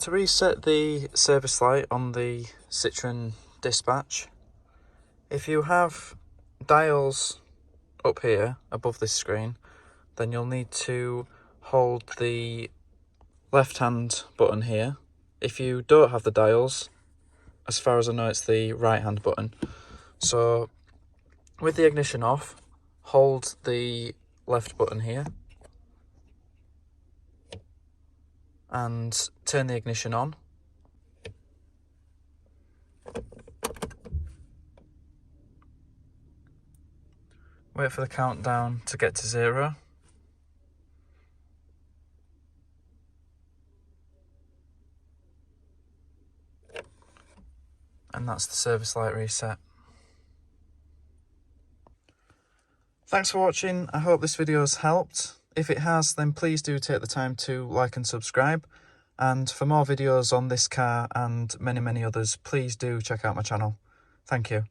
To reset the service light on the Citroen Dispatch, if you have dials up here above this screen, then you'll need to hold the left hand button here. If you don't have the dials, as far as I know, it's the right hand button. So with the ignition off, hold the left button here and turn the ignition on. Wait for the countdown to get to 0. And that's the service light reset. Thanks for watching. I hope this video has helped. If it has, then please do take the time to like and subscribe. And for more videos on this car and many others, please do check out my channel. Thank you.